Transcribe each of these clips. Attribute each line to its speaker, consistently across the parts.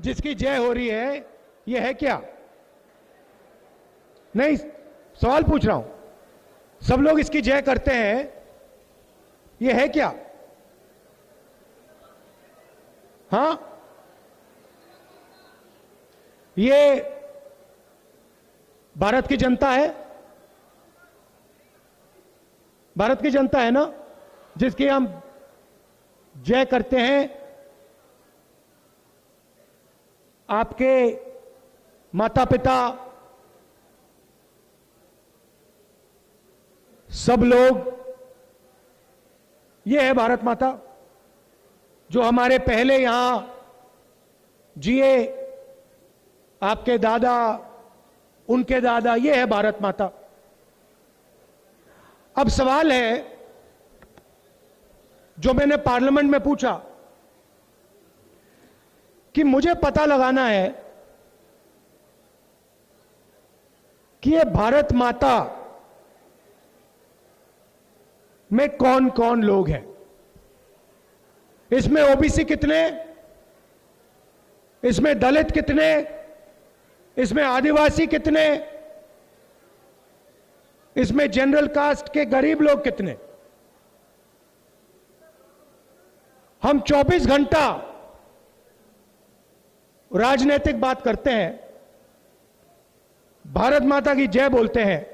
Speaker 1: जिसकी जय हो रही है, यह है क्या? नहीं, सवाल पूछ रहा हूं। सब लोग इसकी जय करते हैं, यह है क्या? हां, ये भारत की जनता है, भारत की जनता है ना, जिसकी हम जय करते हैं। आपके माता पिता सब लोग, ये है भारत माता जो हमारे पहले यहां जिए, आपके दादा, उनके दादा, ये है भारत माता। अब सवाल है जो मैंने पार्लियामेंट में पूछा कि मुझे पता लगाना है कि ये भारत माता में कौन कौन लोग हैं। इसमें ओबीसी कितने, इसमें दलित कितने, इसमें आदिवासी कितने, इसमें जनरल कास्ट के गरीब लोग कितने। हम 24 घंटा राजनीतिक बात करते हैं, भारत माता की जय बोलते हैं,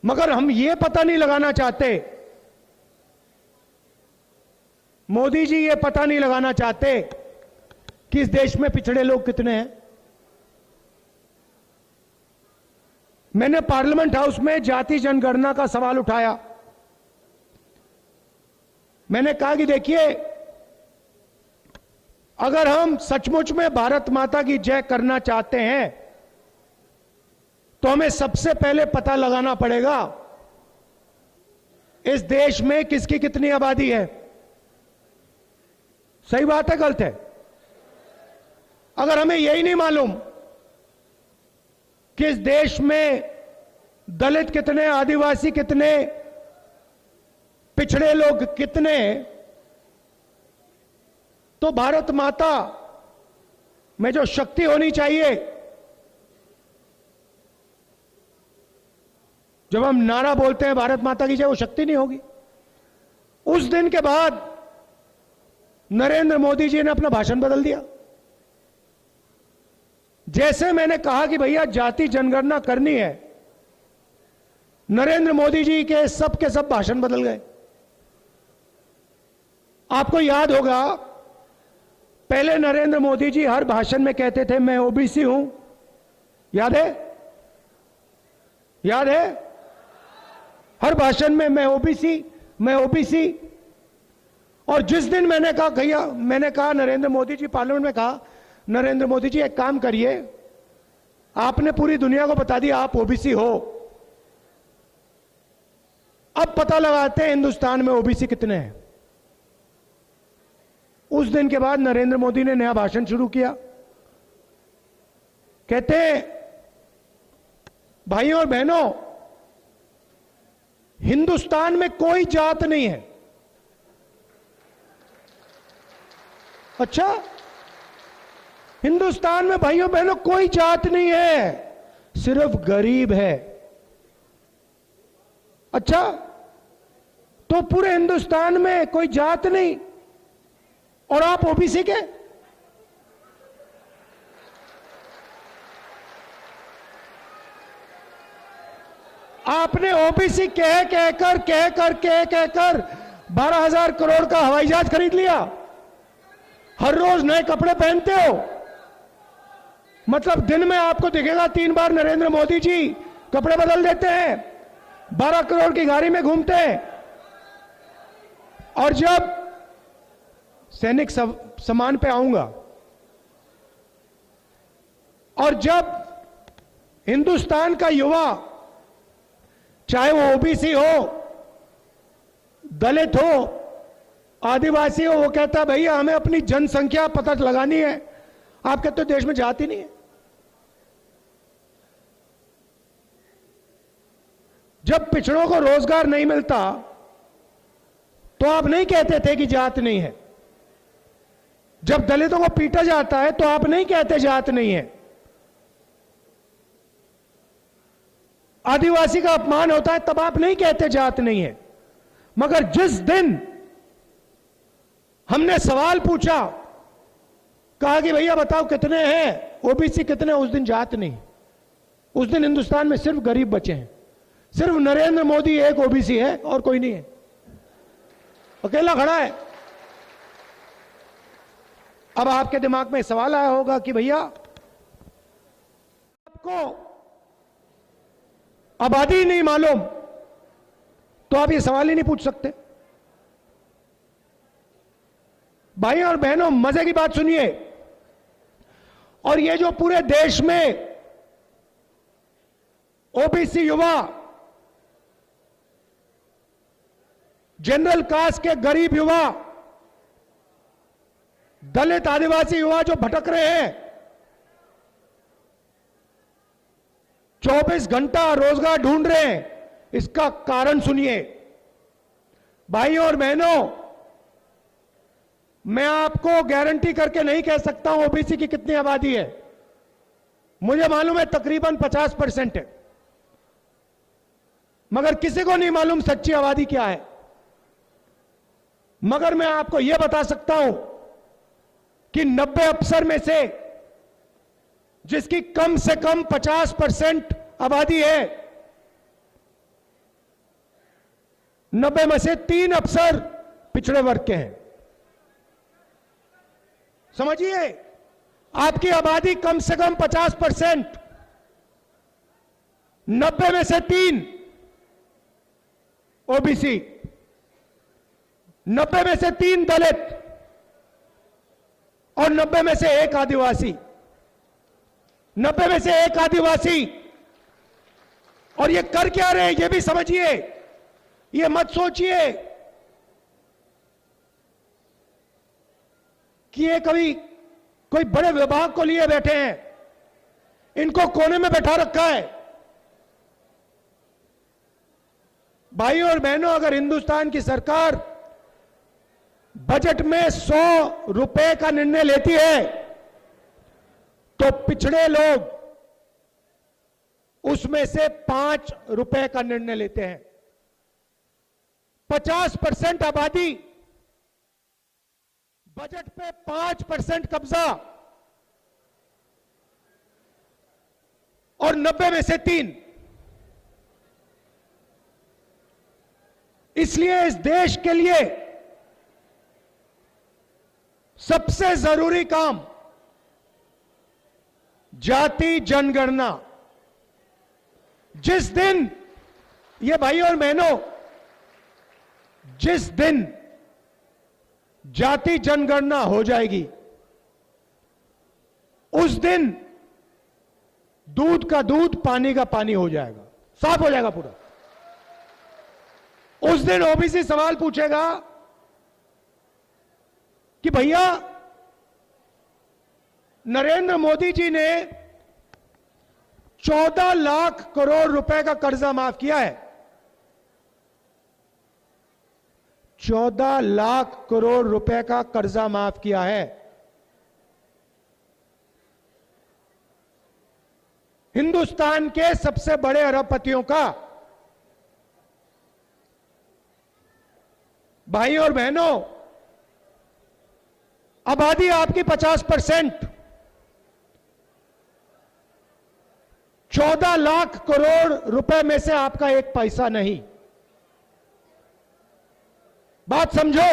Speaker 1: मगर हम यह पता नहीं लगाना चाहते, मोदी जी ये पता नहीं लगाना चाहते कि इस देश में पिछड़े लोग कितने हैं। मैंने पार्लियामेंट हाउस में जाति जनगणना का सवाल उठाया। मैंने कहा कि देखिए, अगर हम सचमुच में भारत माता की जय करना चाहते हैं तो हमें सबसे पहले पता लगाना पड़ेगा इस देश में किसकी कितनी आबादी है। सही बात है, गलत है? अगर हमें यही नहीं मालूम कि इस देश में दलित कितने, आदिवासी कितने, पिछड़े लोग कितने, तो भारत माता में जो शक्ति होनी चाहिए, जब हम नारा बोलते हैं भारत माता की जय, वो शक्ति नहीं होगी। उस दिन के बाद नरेंद्र मोदी जी ने अपना भाषण बदल दिया। जैसे मैंने कहा कि भैया जाति जनगणना करनी है, नरेंद्र मोदी जी के सब भाषण बदल गए। आपको याद होगा, पहले नरेंद्र मोदी जी हर भाषण में कहते थे मैं ओबीसी हूं। याद है? याद है? हर भाषण में मैं ओबीसी, मैं ओबीसी। और जिस दिन मैंने कहा भैया, मैंने कहा नरेंद्र मोदी जी, पार्लियामेंट में कहा नरेंद्र मोदी जी एक काम करिए, आपने पूरी दुनिया को बता दिया आप ओबीसी हो, अब पता लगाते हैं हिंदुस्तान में ओबीसी कितने हैं। उस दिन के बाद नरेंद्र मोदी ने नया भाषण शुरू किया। कहते हैं भाइयों और बहनों, हिंदुस्तान में कोई जात नहीं है। अच्छा, हिंदुस्तान में भाइयों बहनों कोई जात नहीं है, सिर्फ गरीब है। अच्छा, तो पूरे हिंदुस्तान में कोई जात नहीं और आप ओबीसी के? आपने ओबीसी कह कहकर 12,000 करोड़ का हवाई जहाज खरीद लिया। हर रोज नए कपड़े पहनते हो, मतलब दिन में आपको दिखेगा 3 बार नरेंद्र मोदी जी कपड़े बदल देते हैं, 12 करोड़ की गाड़ी में घूमते हैं। और जब सैनिक सम्मान पे आऊंगा, और जब हिंदुस्तान का युवा, चाहे वो ओबीसी हो, दलित हो, आदिवासी हो, वो कहता है भैया हमें अपनी जनसंख्या पता लगानी है, आप कहते हो देश में जाति नहीं है। जब पिछड़ों को रोजगार नहीं मिलता तो आप नहीं कहते थे कि जात नहीं है। जब दलितों को पीटा जाता है तो आप नहीं कहते जात नहीं है। आदिवासी का अपमान होता है तब आप नहीं कहते जात नहीं है। मगर जिस दिन हमने सवाल पूछा, कहा कि भैया बताओ कितने हैं ओबीसी कितने, उस दिन जात नहीं। उस दिन हिंदुस्तान में सिर्फ गरीब बचे हैं। सिर्फ नरेंद्र मोदी एक ओबीसी है और कोई नहीं है, अकेला खड़ा है। अब आपके दिमाग में सवाल आया होगा कि भैया आपको आबादी ही नहीं मालूम तो आप ये सवाल ही नहीं पूछ सकते। भाई और बहनों, मजे की बात सुनिए। और ये जो पूरे देश में ओबीसी युवा, जनरल कास्ट के गरीब युवा, दलित आदिवासी युवा जो भटक रहे हैं, 24 घंटा रोजगार ढूंढ रहे हैं, इसका कारण सुनिए। भाइयों और बहनों, मैं आपको गारंटी करके नहीं कह सकता हूं ओबीसी की कितनी आबादी है। मुझे मालूम है तकरीबन 50% है, मगर किसी को नहीं मालूम सच्ची आबादी क्या है। मगर मैं आपको यह बता सकता हूं कि 90 अफसर में से जिसकी कम से कम 50% आबादी है, 90 में से 3 अफसर पिछड़े वर्ग के हैं। समझिए, आपकी आबादी कम से कम 50%, 90 में से 3 ओबीसी, 90 में से 3 दलित और 90 में से 1 आदिवासी। 90 में से 1 आदिवासी। और ये कर क्या रहे हैं ये भी समझिए। ये मत सोचिए कि ये कभी कोई बड़े विभाग को लिए बैठे हैं, इनको कोने में बैठा रखा है। भाइयों और बहनों, अगर हिंदुस्तान की सरकार बजट में 100 रुपए का निर्णय लेती है तो पिछड़े लोग उसमें से 5 रुपए का निर्णय लेते हैं। 50% आबादी, बजट पे 5% कब्जा और 90 में से 3। इसलिए इस देश के लिए सबसे जरूरी काम जाति जनगणना। जिस दिन, ये भाइयों और बहनों, जिस दिन जाति जनगणना हो जाएगी उस दिन दूध का दूध, पानी का पानी हो जाएगा, साफ हो जाएगा पूरा। उस दिन ओबीसी सवाल पूछेगा कि भैया नरेंद्र मोदी जी ने 14 लाख करोड़ रुपए का कर्जा माफ किया है। 14 लाख करोड़ रुपए का कर्जा माफ किया है। हिंदुस्तान के सबसे बड़े अरबपतियों का। भाइयों और बहनों, आबादी आपकी 50%, 14 लाख करोड़ रुपए में से आपका 1 पैसा नहीं। बात समझो,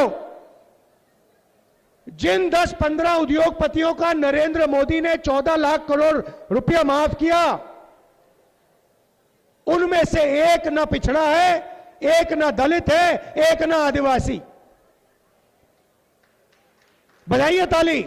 Speaker 1: जिन 10-15 उद्योगपतियों का नरेंद्र मोदी ने 14 लाख करोड़ रुपया माफ किया, उनमें से 1 ना पिछड़ा है, 1 ना दलित है, 1 ना आदिवासी। बजाइए ताली।